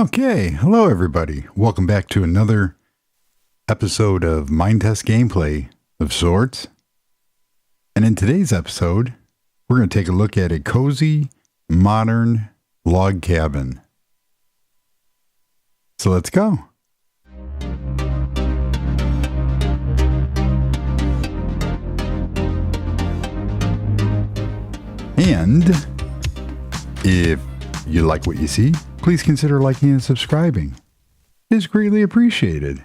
Okay, hello everybody. Welcome back to another episode of Minetest gameplay of sorts. And in today's episode, we're going to take a look at a cozy, modern log cabin. So let's go. And if you like what you see, please consider liking and subscribing. It is greatly appreciated.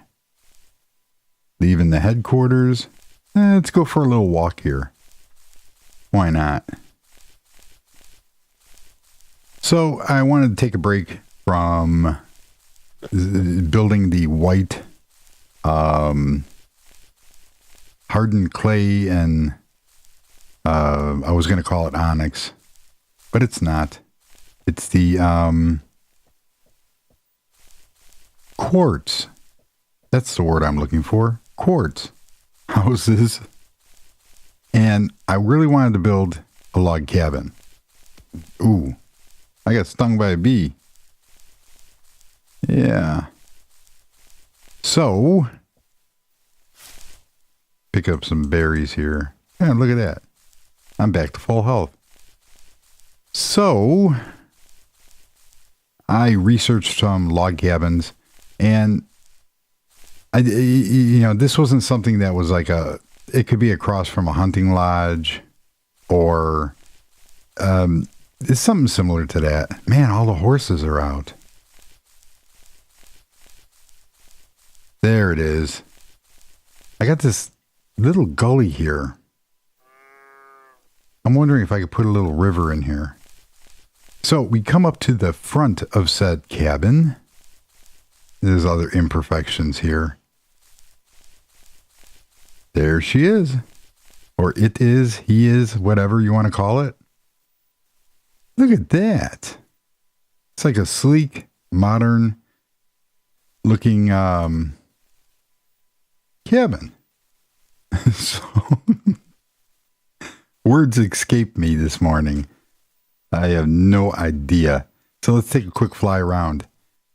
Leaving the headquarters. Let's go for a little walk here. Why not? So I wanted to take a break from building the white hardened clay and I was going to call it onyx, but it's not. It's the quartz. That's the word I'm looking for. Quartz houses. And I really wanted to build a log cabin. Ooh, I got stung by a bee. Yeah. So, pick up some berries here. Yeah, look at that. I'm back to full health. So, I researched some log cabins, and this wasn't something that was like it could be across from a hunting lodge, or it's something similar to that. Man, all the horses are out. There it is. I got this little gully here. I'm wondering if I could put a little river in here. So we come up to the front of said cabin. There's other imperfections here. There she is. Or it is, he is, whatever you want to call it. Look at that. It's like a sleek, modern looking cabin. So words escaped me this morning. I have no idea. So let's take a quick fly around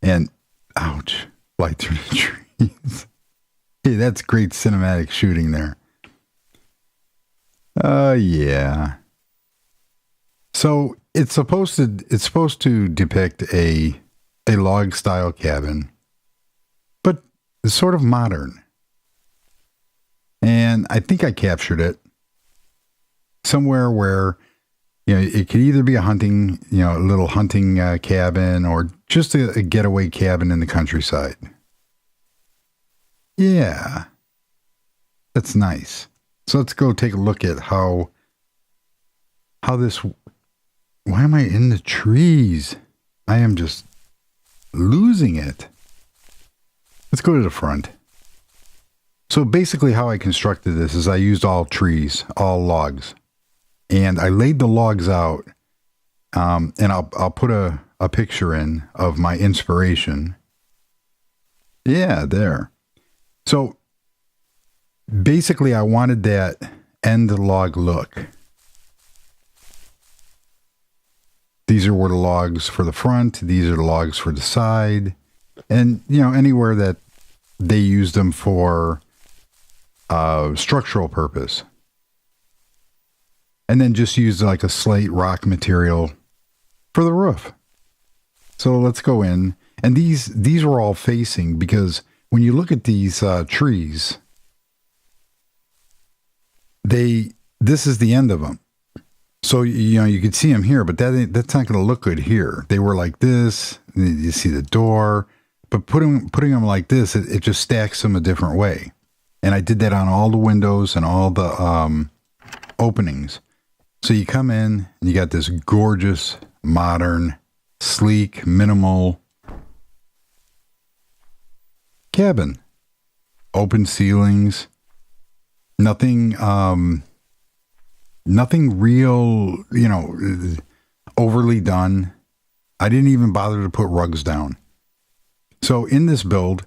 and, ouch, fly through the trees. Hey, that's great cinematic shooting there. Yeah. So it's supposed to depict a log style cabin, but it's sort of modern. And I think I captured it somewhere where, it could either be a hunting, a little hunting cabin, or just a getaway cabin in the countryside. Yeah, that's nice. So let's go take a look at how this. Why am I in the trees? I am just losing it. Let's go to the front. So basically how I constructed this is I used all trees, all logs. And I laid the logs out, and I'll put a picture in of my inspiration. Yeah, there. So basically I wanted that end log look. These are the logs for the front. These are the logs for the side. And, anywhere that they used them for structural purpose. And then just use like a slate rock material for the roof. So let's go in. And these were all facing, because when you look at these trees, this is the end of them. So, you could see them here, but that's not going to look good here. They were like this. You see the door. But putting them like this, it just stacks them a different way. And I did that on all the windows and all the openings. So you come in and you got this gorgeous, modern, sleek, minimal cabin. Open ceilings. Nothing real, overly done. I didn't even bother to put rugs down. So in this build,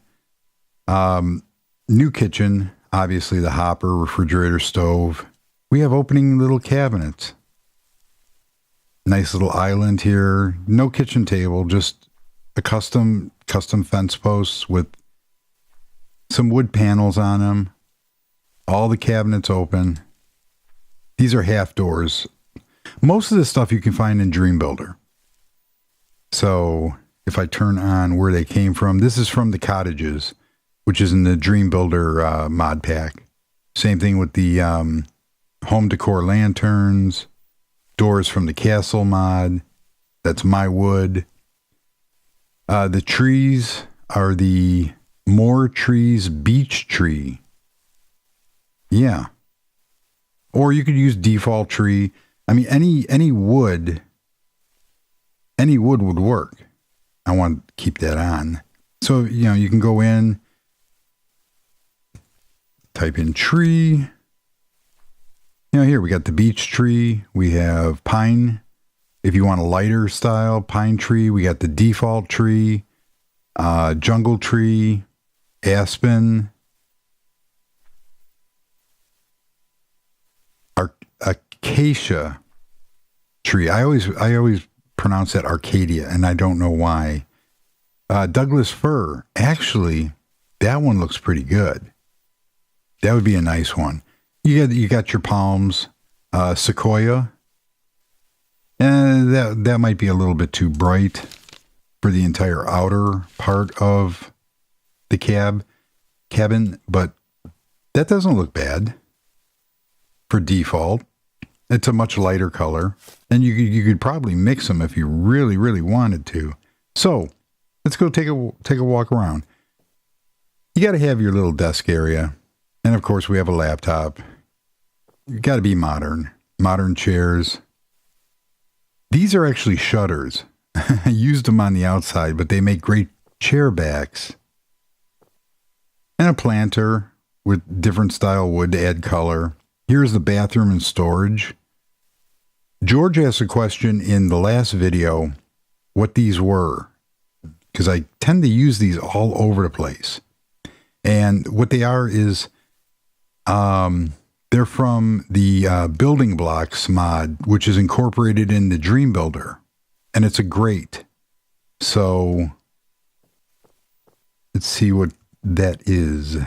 new kitchen, obviously the hopper, refrigerator, stove. We have opening little cabinets. Nice little island here. No kitchen table, just a custom fence posts with some wood panels on them. All the cabinets open. These are half doors. Most of this stuff you can find in Dream Builder. So if I turn on where they came from, this is from the cottages, which is in the Dream Builder mod pack. Same thing with the home decor lanterns, doors from the castle mod. That's my wood. The trees are the moretrees beech tree. Yeah. Or you could use default tree. I mean, any wood would work. I want to keep that on. So, you can go in, type in tree. Here we got the beech tree. We have pine. If you want a lighter style pine tree, we got the default tree, jungle tree, aspen, acacia tree. I always pronounce that Arcadia, and I don't know why. Douglas fir. Actually, that one looks pretty good. That would be a nice one. You got your palms, sequoia. And that might be a little bit too bright for the entire outer part of the cabin, but that doesn't look bad for default. It's a much lighter color, and you could probably mix them if you really, really wanted to. So let's go take a walk around. You got to have your little desk area, and of course we have a laptop. You got to be modern chairs. These are actually shutters. I used them on the outside, but they make great chair backs. And a planter with different style wood to add color. Here's the bathroom and storage. George asked a question in the last video what these were, because I tend to use these all over the place. And what they are is they're from the building blocks mod, which is incorporated in the Dream Builder, and it's a grate. So let's see what that is.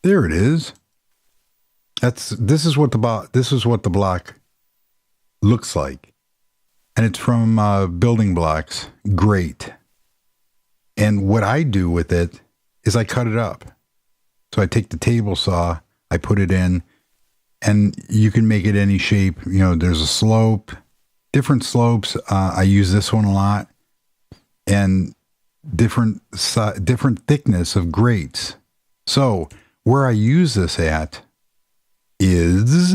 There it is. This is what the block looks like, and it's from building blocks grate. And what I do with it is I cut it up. So I take the table saw, I put it in, and you can make it any shape. There's a slope, different slopes. I use this one a lot, and different thickness of grates. So where I use this at is,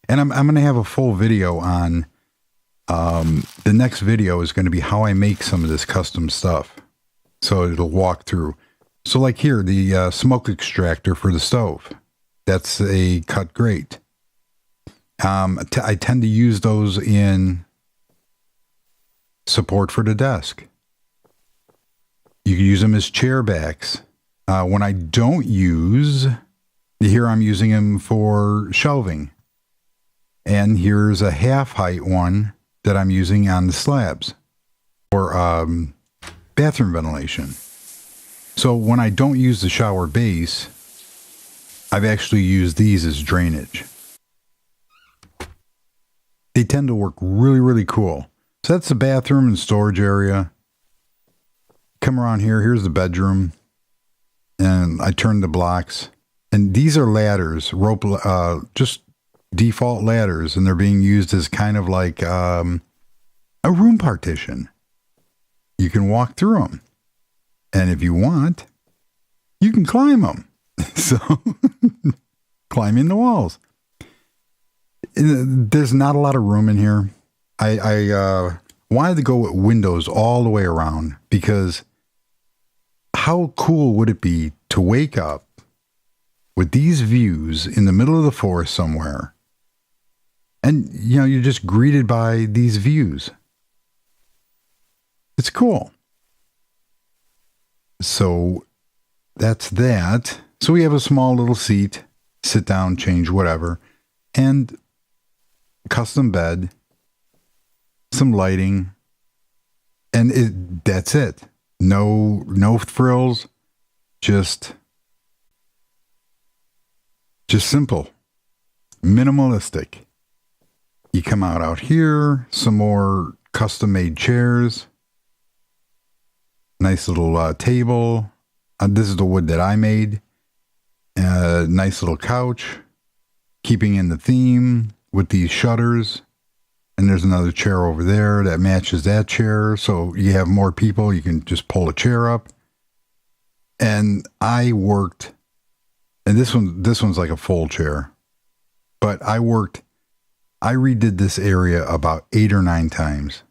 and I'm going to have a full video on, the next video is going to be how I make some of this custom stuff. So it'll walk through. So like here, the smoke extractor for the stove. That's a cut grate. I tend to use those in support for the desk. You can use them as chair backs. When I don't use, here I'm using them for shelving. And here's a half height one that I'm using on the slabs for bathroom ventilation. So when I don't use the shower base, I've actually used these as drainage. They tend to work really, really cool. So that's the bathroom and storage area. Come around here. Here's the bedroom. And I turn the blocks. And these are ladders, just default ladders. And they're being used as kind of like a room partition. You can walk through them. And if you want, you can climb them. So climb in the walls. There's not a lot of room in here. I wanted to go with windows all the way around, because how cool would it be to wake up with these views in the middle of the forest somewhere, and you're just greeted by these views. It's cool. So that's that. So we have a small little seat, sit down, change, whatever, and custom bed. some lighting, and that's it. No frills, just simple, minimalistic. You come out here, some more custom-made chairs, nice little table. This is the wood that I made. Nice little couch, keeping in the theme with these shutters. And there's another chair over there that matches that chair. So you have more people, you can just pull a chair up. And I worked, and this one's like a full chair. But I redid this area about 8 or 9 times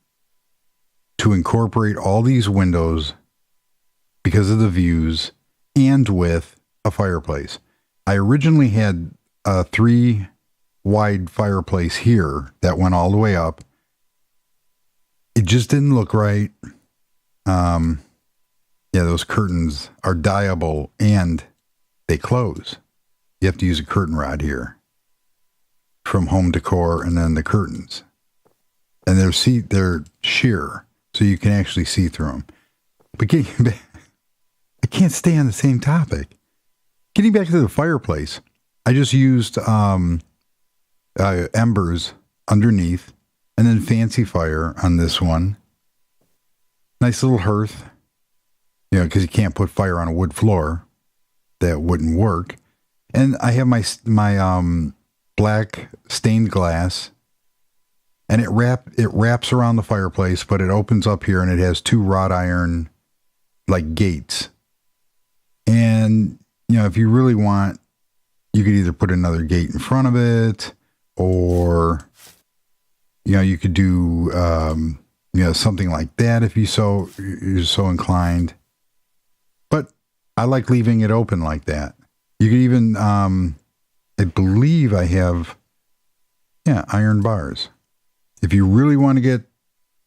to incorporate all these windows because of the views and with a fireplace. I originally had a 3 wide fireplace here that went all the way up. It just didn't look right. Those curtains are dyeable and they close. You have to use a curtain rod here from Home Decor, and then the curtains. And they're sheer, so you can actually see through them. But I can't stay on the same topic. Getting back to the fireplace, I just used embers underneath, and then fancy fire on this one. Nice little hearth, because you can't put fire on a wood floor. That wouldn't work. And I have my black stained glass, and it wraps around the fireplace, but it opens up here, and it has 2 wrought iron like gates. And if you really want, you could either put another gate in front of it, or you could do something like that if you're so inclined. But I like leaving it open like that. You could even I believe I have iron bars. If you really want to get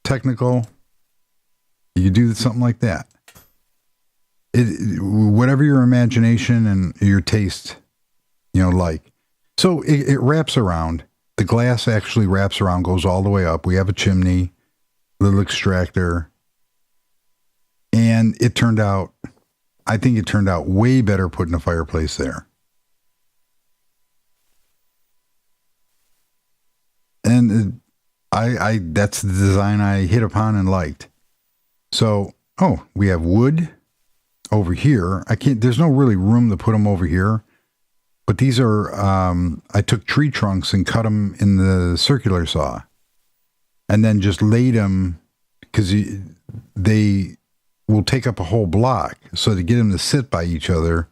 technical, you could do something like that. Whatever your imagination and your taste like. So it wraps around. The glass actually wraps around, goes all the way up. We have a chimney, little extractor. And I think it turned out way better putting a fireplace there. And that's the design I hit upon and liked. So, we have wood over here. There's no really room to put them over here. But these are, I took tree trunks and cut them in the circular saw. And then just laid them, because they will take up a whole block. So to get them to sit by each other,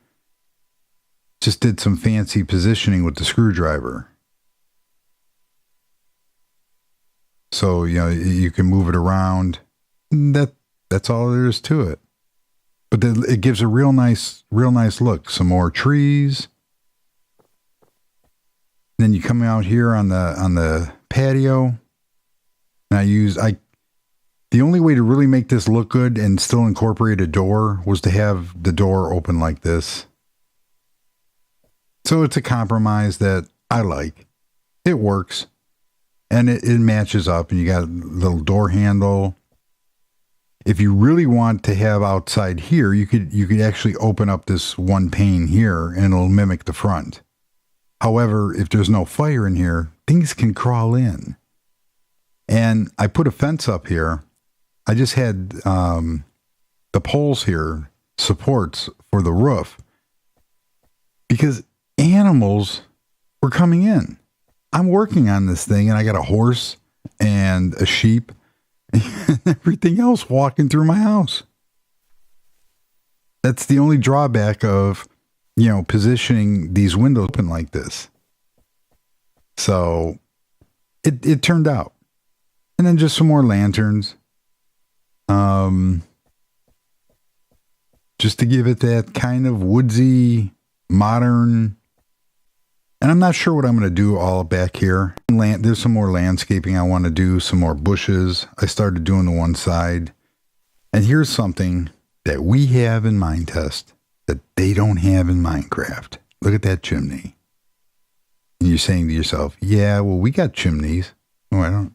just did some fancy positioning with the screwdriver. So, you can move it around. That's all there is to it. But it gives a real nice look. Some more trees. Then you come out here on the patio, and the only way to really make this look good and still incorporate a door was to have the door open like this. So it's a compromise that I like. It works, and it matches up, and you got a little door handle. If you really want to have outside here, you could actually open up this one pane here, and it'll mimic the front. However, if there's no fire in here, things can crawl in. And I put a fence up here. I just had the poles here, supports for the roof, because animals were coming in. I'm working on this thing, and I got a horse and a sheep and everything else walking through my house. That's the only drawback of positioning these windows open like this. So it turned out. And then just some more lanterns. Just to give it that kind of woodsy, modern. And I'm not sure what I'm going to do all back here. There's some more landscaping I want to do, some more bushes. I started doing the one side. And here's something that we have in Minetest that they don't have in Minecraft. Look at that chimney. And you're saying to yourself, yeah, well, we got chimneys. Oh,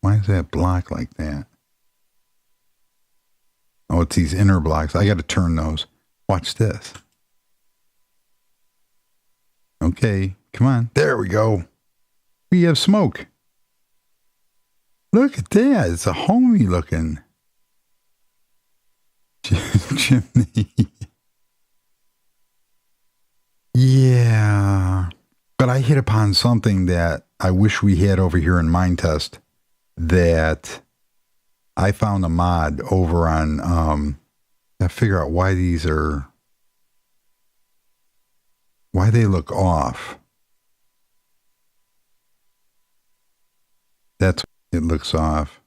Why is that block like that? Oh, it's these inner blocks. I got to turn those. Watch this. Okay, come on. There we go. We have smoke. Look at that. It's a homey looking chimney. Yeah. But I hit upon something that I wish we had over here in Minetest, that I found a mod over on, I figure out why these are, why they look off. That's it looks off.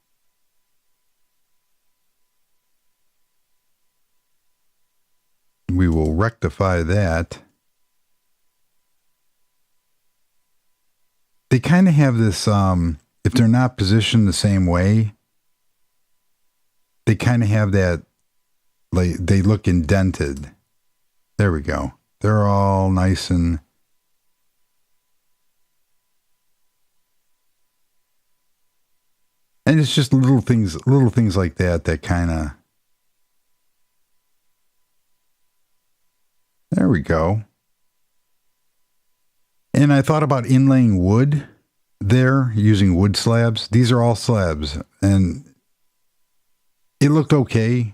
We will rectify that. They kind of have this, if they're not positioned the same way, they kind of have that, like, they look indented. There we go. They're all nice and... And it's just little things like that that kind of... There we go. And I thought about inlaying wood there, using wood slabs. These are all slabs, and it looked okay,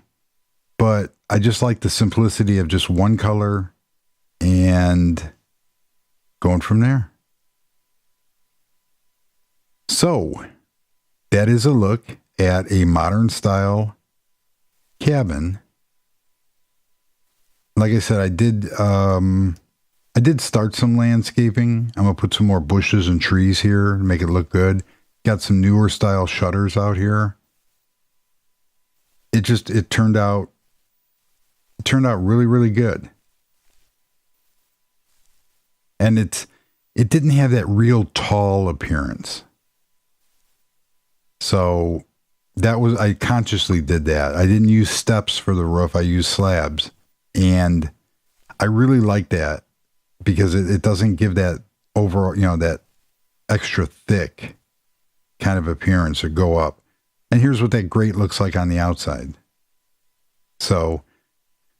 but I just like the simplicity of just one color and going from there. So that is a look at a modern style cabin. Like I said, I did start some landscaping. I'm going to put some more bushes and trees here to make it look good. Got some newer style shutters out here. It turned out really, really good. And it didn't have that real tall appearance. So I consciously did that. I didn't use steps for the roof. I used slabs. And I really like that because it doesn't give that overall, that extra thick kind of appearance or go up. And here's what that grate looks like on the outside. So,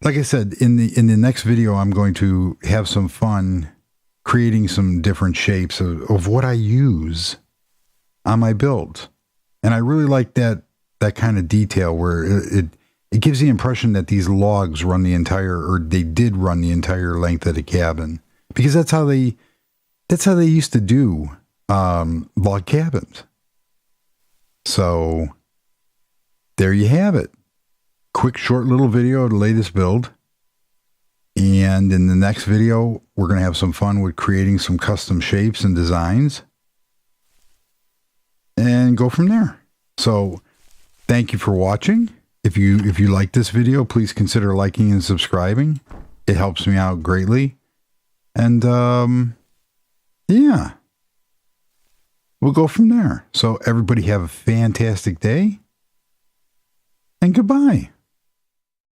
like I said, in the next video, I'm going to have some fun creating some different shapes of what I use on my build. And I really like that kind of detail where it gives the impression that these logs they did run the entire length of the cabin, because that's how they used to do log cabins. So there you have it. Quick, short little video of the latest build. And in the next video, we're going to have some fun with creating some custom shapes and designs and go from there. So thank you for watching. If you like this video, please consider liking and subscribing. It helps me out greatly. And yeah, we'll go from there. So everybody have a fantastic day and goodbye.